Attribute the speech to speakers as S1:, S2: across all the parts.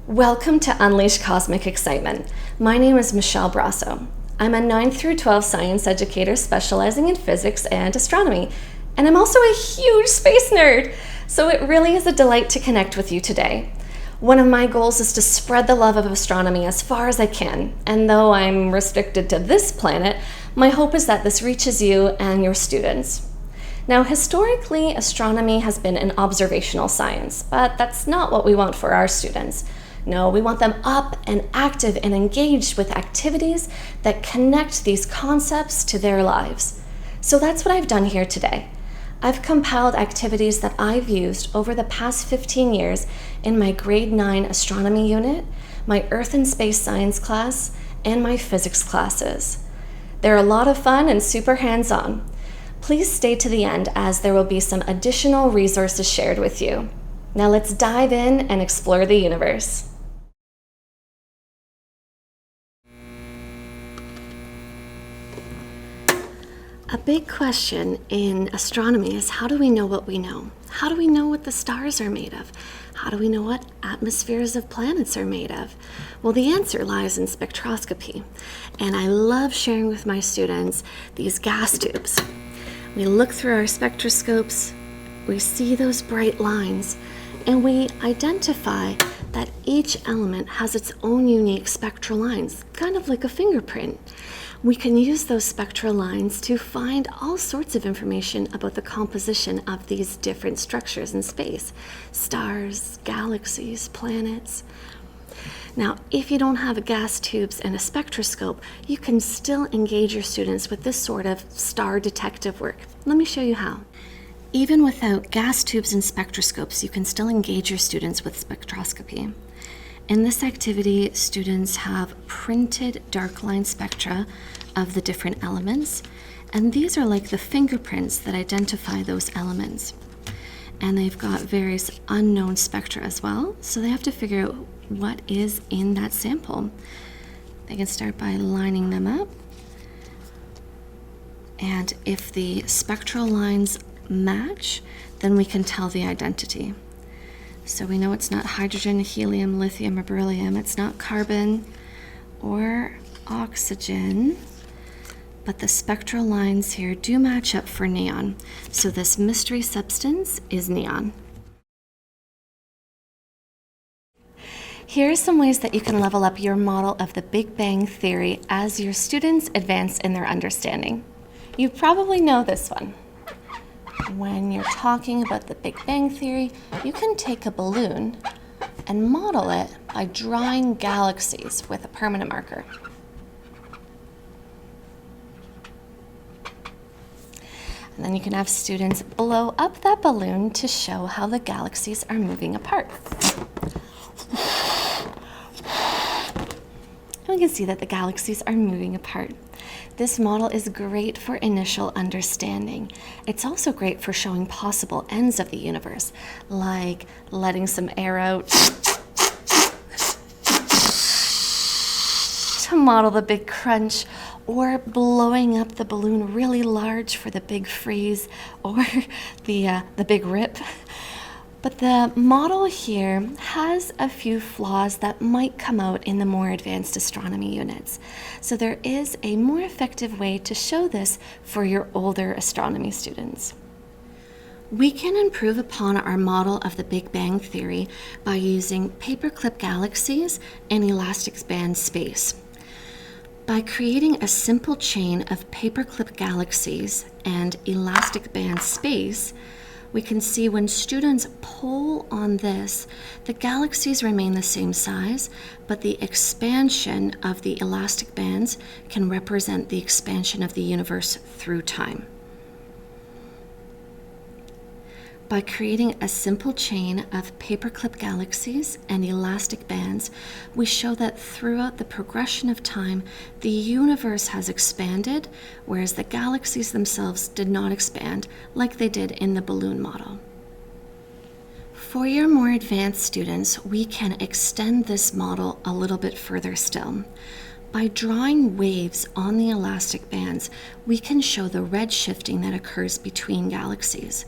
S1: Welcome to Unleash Cosmic Excitement. My name is Michelle Brasso. I'm a 9 through 12 science educator specializing in physics and astronomy, and I'm also a huge space nerd, so it really is a delight to connect with you today. One of my goals is to spread the love of astronomy as far as I can, and though I'm restricted to this planet, my hope is that this reaches you and your students. Now, historically, astronomy has been an observational science, but that's not what we want for our students. No, we want them up and active and engaged with activities that connect these concepts to their lives. So that's what I've done here today. I've compiled activities that I've used over the past 15 years in my grade 9 astronomy unit, my earth and space science class, and my physics classes. They're a lot of fun and super hands-on. Please stay to the end as there will be some additional resources shared with you. Now let's dive in and explore the universe. A big question in astronomy is, how do we know what we know? How do we know what the stars are made of? How do we know what atmospheres of planets are made of? Well, the answer lies in spectroscopy. And I love sharing with my students these gas tubes. We look through our spectroscopes, we see those bright lines, and we identify that each element has its own unique spectral lines, kind of like a fingerprint. We can use those spectral lines to find all sorts of information about the composition of these different structures in space: stars, galaxies, planets. Now, if you don't have gas tubes and a spectroscope, you can still engage your students with this sort of star detective work. Let me show you how. Even without gas tubes and spectroscopes, you can still engage your students with spectroscopy. In this activity, students have printed dark line spectra of the different elements, and these are like the fingerprints that identify those elements. And they've got various unknown spectra as well, so they have to figure out what is in that sample. They can start by lining them up, and if the spectral lines match, then we can tell the identity. So we know it's not hydrogen, helium, lithium, or beryllium. It's not carbon or oxygen, but the spectral lines here do match up for neon. So this mystery substance is neon. Here are some ways that you can level up your model of the Big Bang Theory as your students advance in their understanding. You probably know this one. When you're talking about the Big Bang Theory, you can take a balloon and model it by drawing galaxies with a permanent marker. And then you can have students blow up that balloon to show how the galaxies are moving apart. And we can see that the galaxies are moving apart. This model is great for initial understanding. It's also great for showing possible ends of the universe, like letting some air out to model the big crunch, or blowing up the balloon really large for the big freeze, or the big rip. But the model here has a few flaws that might come out in the more advanced astronomy units. So there is a more effective way to show this for your older astronomy students. We can improve upon our model of the Big Bang Theory by using paperclip galaxies and elastic band space. By creating a simple chain of paperclip galaxies and elastic band space, we can see when students pull on this, the galaxies remain the same size, but the expansion of the elastic bands can represent the expansion of the universe through time. By creating a simple chain of paperclip galaxies and elastic bands, we show that throughout the progression of time, the universe has expanded, whereas the galaxies themselves did not expand like they did in the balloon model. For your more advanced students, we can extend this model a little bit further still. By drawing waves on the elastic bands, we can show the red shifting that occurs between galaxies.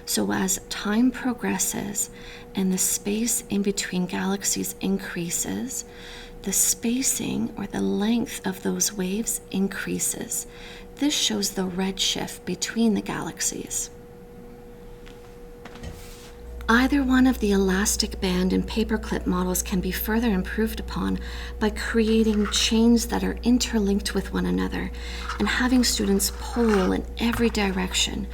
S1: So as time progresses and the space in between galaxies increases, the spacing or the length of those waves increases. This shows the red shift between the galaxies. Either one of the elastic band and paperclip models can be further improved upon by creating chains that are interlinked with one another and having students pull in every direction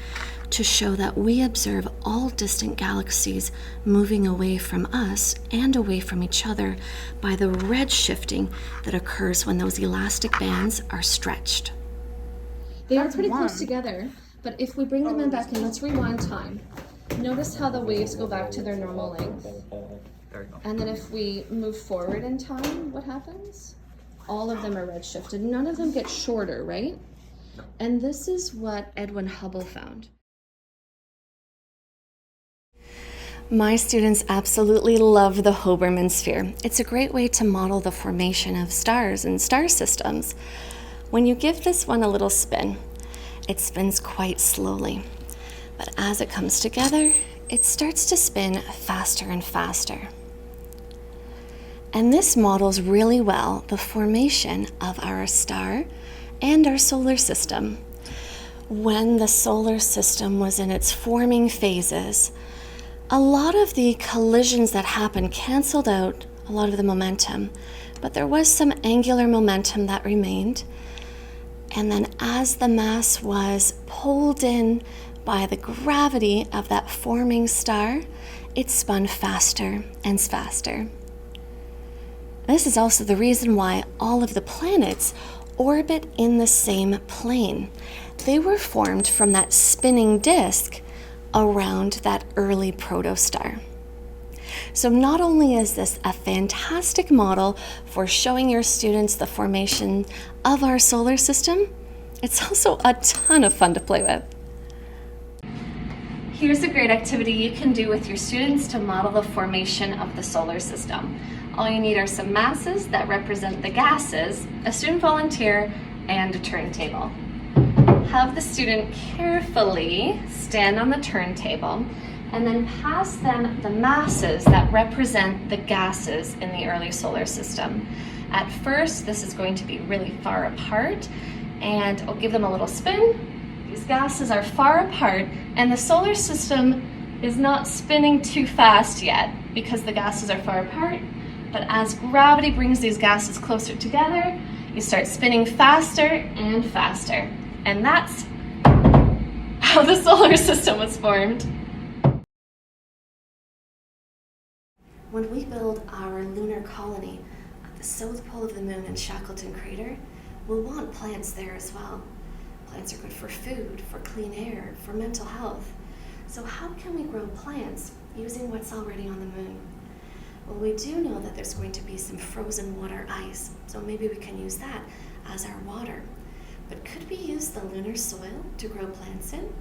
S1: to show that we observe all distant galaxies moving away from us and away from each other by the red shifting that occurs when those elastic bands are stretched. They are pretty close together, but if we bring them in back in, let's rewind time. Notice how the waves go back to their normal length. And then if we move forward in time, what happens? All of them are redshifted. None of them get shorter, right? And this is what Edwin Hubble found. My students absolutely love the Hoberman sphere. It's a great way to model the formation of stars and star systems. When you give this one a little spin, it spins quite slowly. But as it comes together, it starts to spin faster and faster. And this models really well the formation of our star and our solar system. When the solar system was in its forming phases, a lot of the collisions that happened canceled out a lot of the momentum, but there was some angular momentum that remained. And then as the mass was pulled in by the gravity of that forming star, it spun faster and faster. This is also the reason why all of the planets orbit in the same plane. They were formed from that spinning disk around that early protostar. So not only is this a fantastic model for showing your students the formation of our solar system, it's also a ton of fun to play with. Here's a great activity you can do with your students to model the formation of the solar system. All you need are some masses that represent the gases, a student volunteer, and a turntable. Have the student carefully stand on the turntable and then pass them the masses that represent the gases in the early solar system. At first, this is going to be really far apart, and I'll give them a little spin. These gases are far apart, and the solar system is not spinning too fast yet because the gases are far apart. But as gravity brings these gases closer together, you start spinning faster and faster. And that's how the solar system was formed. When we build our lunar colony at the south pole of the moon in Shackleton Crater, we'll want plants there as well. Plants are good for food, for clean air, for mental health. So how can we grow plants using what's already on the moon? Well, we do know that there's going to be some frozen water ice, so maybe we can use that as our water. But could we use the lunar soil to grow plants in?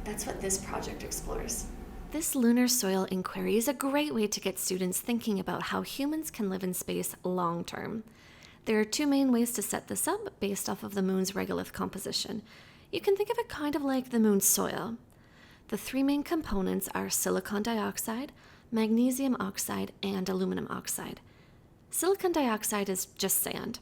S1: That's what this project explores. This lunar soil inquiry is a great way to get students thinking about how humans can live in space long term. There are two main ways to set this up based off of the moon's regolith composition. You can think of it kind of like the moon's soil. The three main components are silicon dioxide, magnesium oxide, and aluminum oxide. Silicon dioxide is just sand.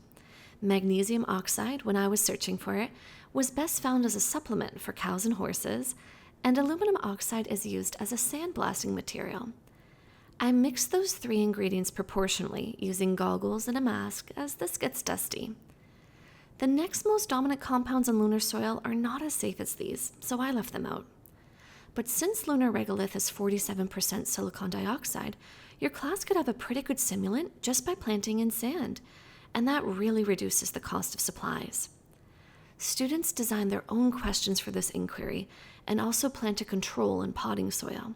S1: Magnesium oxide, when I was searching for it, was best found as a supplement for cows and horses, and aluminum oxide is used as a sandblasting material. I mix those three ingredients proportionally using goggles and a mask as this gets dusty. The next most dominant compounds in lunar soil are not as safe as these, so I left them out. But since lunar regolith is 47% silicon dioxide, your class could have a pretty good simulant just by planting in sand, and that really reduces the cost of supplies. Students design their own questions for this inquiry and also plan to control and potting soil.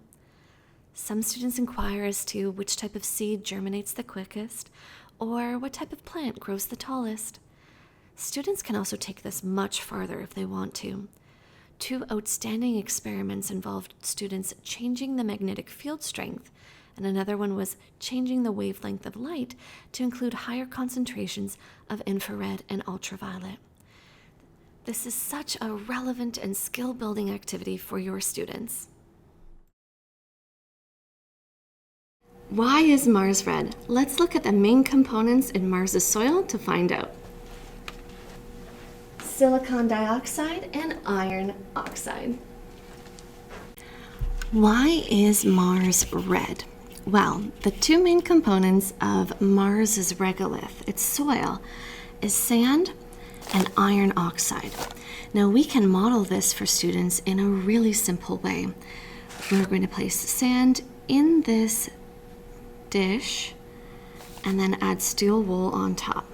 S1: Some students inquire as to which type of seed germinates the quickest or what type of plant grows the tallest. Students can also take this much farther if they want to. Two outstanding experiments involved students changing the magnetic field strength and another one was changing the wavelength of light to include higher concentrations of infrared and ultraviolet. This is such a relevant and skill-building activity for your students. Why is Mars red? Let's look at the main components in Mars's soil to find out. Silicon dioxide and iron oxide. Why is Mars red? Well, the two main components of Mars's regolith, its soil, is sand and iron oxide. Now we can model this for students in a really simple way. We're going to place sand in this dish and then add steel wool on top.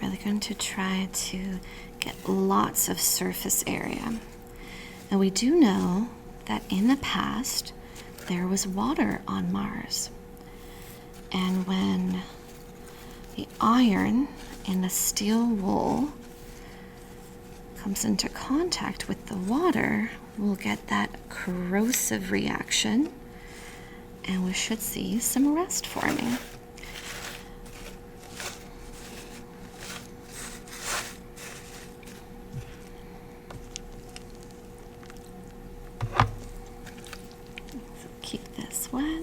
S1: Really going to try to get lots of surface area. And we do know that in the past there was water on Mars. And when the iron in the steel wool comes into contact with the water, we'll get that corrosive reaction and we should see some rust forming. Keep this wet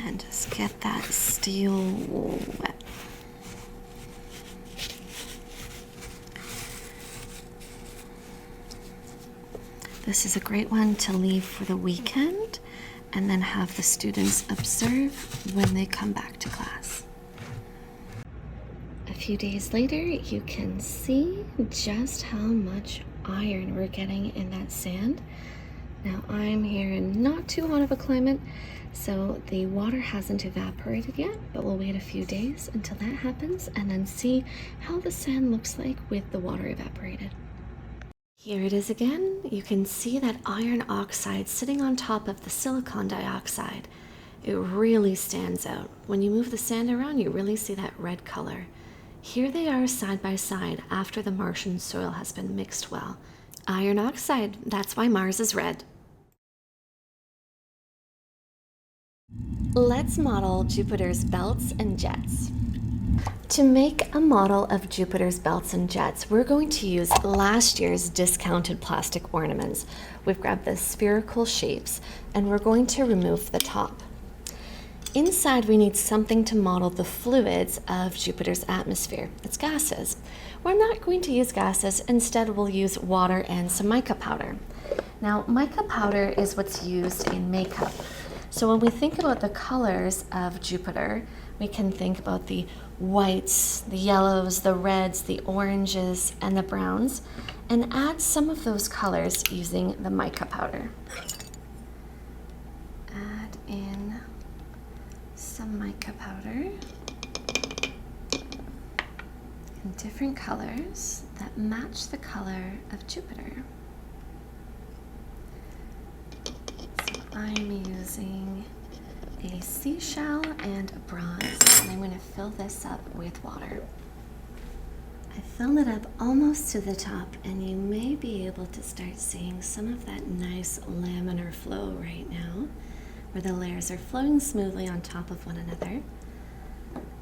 S1: and just get that steel wool wet. This is a great one to leave for the weekend and then have the students observe when they come back to class. A few days later, you can see just how much iron we're getting in that sand. Now I'm here in not too hot of a climate, so the water hasn't evaporated yet, but we'll wait a few days until that happens and then see how the sand looks like with the water evaporated. Here it is again. You can see that iron oxide sitting on top of the silicon dioxide. It really stands out. When you move the sand around, you really see that red color. Here they are side by side after the Martian soil has been mixed well. Iron oxide, that's why Mars is red. Let's model Jupiter's belts and jets. To make a model of Jupiter's belts and jets, we're going to use last year's discounted plastic ornaments. We've grabbed the spherical shapes and we're going to remove the top. Inside, we need something to model the fluids of Jupiter's atmosphere. It's gases. We're not going to use gases. Instead, we'll use water and some mica powder. Now, mica powder is what's used in makeup. So when we think about the colors of Jupiter, we can think about the whites, the yellows, the reds, the oranges, and the browns, and add some of those colors using the mica powder. Add in some mica powder in different colors that match the color of Jupiter. So I'm using a seashell and a bronze, and I'm going to fill this up with water. I filled it up almost to the top, and you may be able to start seeing some of that nice laminar flow right now, where the layers are flowing smoothly on top of one another.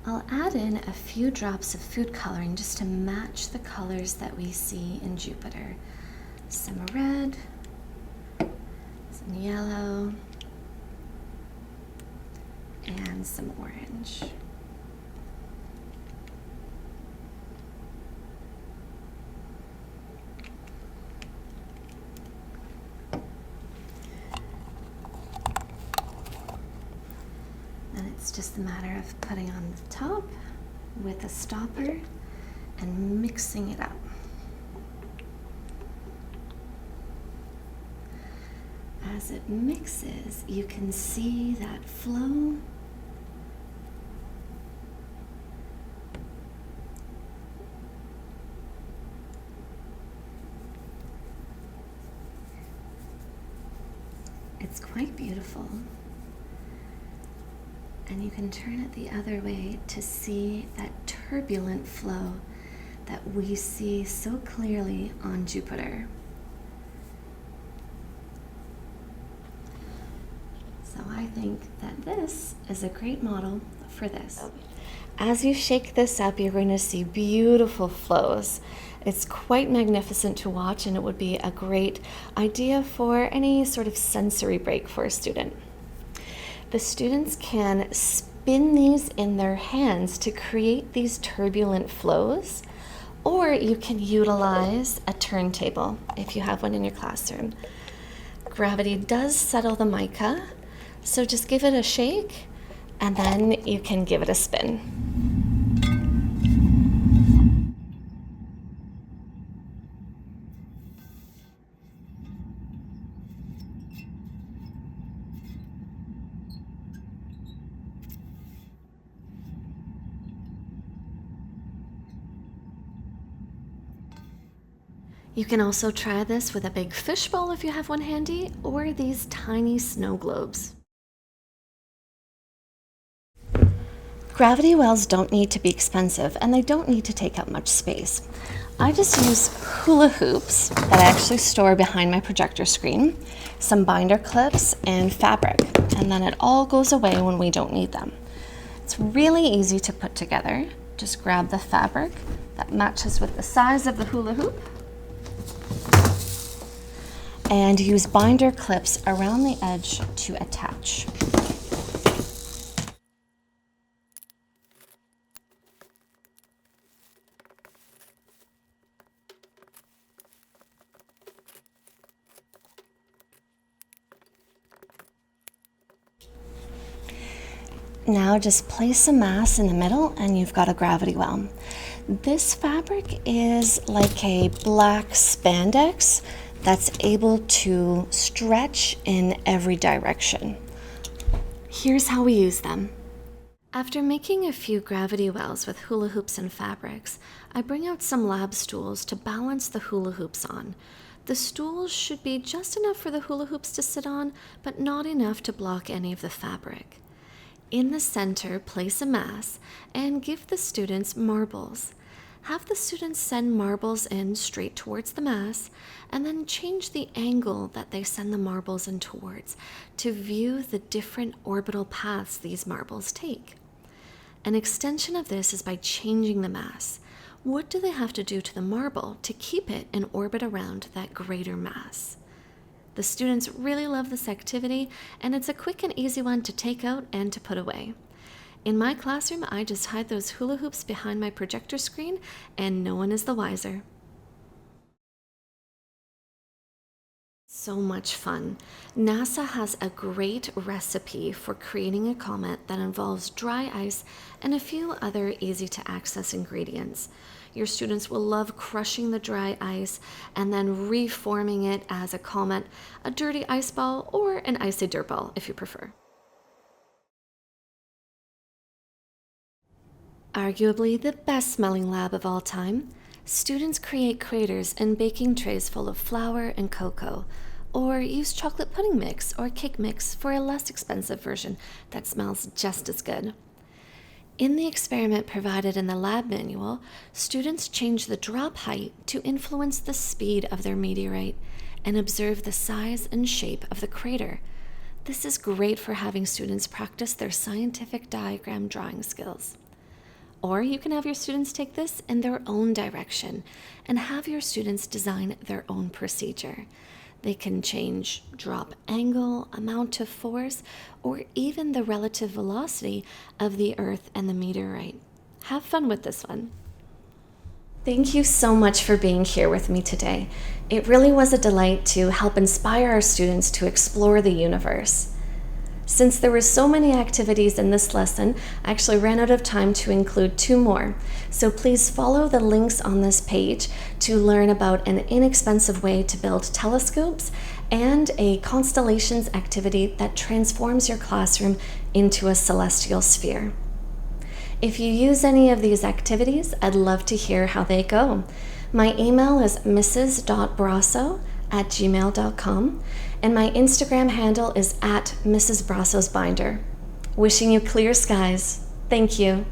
S1: I'll add in a few drops of food coloring just to match the colors that we see in Jupiter. Some red, some yellow, and some orange. And it's just a matter of putting on the top with a stopper and mixing it up. As it mixes, you can see that flow It's quite beautiful. And you can turn it the other way to see that turbulent flow that we see so clearly on Jupiter. So I think that this is a great model for this. As you shake this up, you're going to see beautiful flows. It's quite magnificent to watch, and it would be a great idea for any sort of sensory break for a student. The students can spin these in their hands to create these turbulent flows, or you can utilize a turntable if you have one in your classroom. Gravity does settle the mica, so just give it a shake, and then you can give it a spin. You can also try this with a big fishbowl if you have one handy, or these tiny snow globes. Gravity wells don't need to be expensive, and they don't need to take up much space. I just use hula hoops that I actually store behind my projector screen, some binder clips, and fabric, and then it all goes away when we don't need them. It's really easy to put together. Just grab the fabric that matches with the size of the hula hoop, and use binder clips around the edge to attach. Now just place a mass in the middle and you've got a gravity well. This fabric is like a black spandex that's able to stretch in every direction. Here's how we use them. After making a few gravity wells with hula hoops and fabrics, I bring out some lab stools to balance the hula hoops on. The stools should be just enough for the hula hoops to sit on, but not enough to block any of the fabric. In the center, place a mass and give the students marbles. Have the students send marbles in straight towards the mass, and then change the angle that they send the marbles in towards to view the different orbital paths these marbles take. An extension of this is by changing the mass. What do they have to do to the marble to keep it in orbit around that greater mass? The students really love this activity, and it's a quick and easy one to take out and to put away. In my classroom, I just hide those hula hoops behind my projector screen, and no one is the wiser. So much fun. NASA has a great recipe for creating a comet that involves dry ice and a few other easy to access ingredients. Your students will love crushing the dry ice and then reforming it as a comet, a dirty ice ball, or an icy dirt ball if you prefer. Arguably the best smelling lab of all time, students create craters in baking trays full of flour and cocoa, or use chocolate pudding mix or cake mix for a less expensive version that smells just as good. In the experiment provided in the lab manual, students change the drop height to influence the speed of their meteorite and observe the size and shape of the crater. This is great for having students practice their scientific diagram drawing skills. Or you can have your students take this in their own direction and have your students design their own procedure. They can change drop angle, amount of force, or even the relative velocity of the Earth and the meteorite. Have fun with this one. Thank you so much for being here with me today. It really was a delight to help inspire our students to explore the universe. Since there were so many activities in this lesson, I actually ran out of time to include 2 more. So please follow the links on this page to learn about an inexpensive way to build telescopes and a constellations activity that transforms your classroom into a celestial sphere. If you use any of these activities, I'd love to hear how they go. My email is mrs.brasso @gmail.com, and my Instagram handle is @Mrs. Brasso's Binder. Wishing you clear skies. Thank you.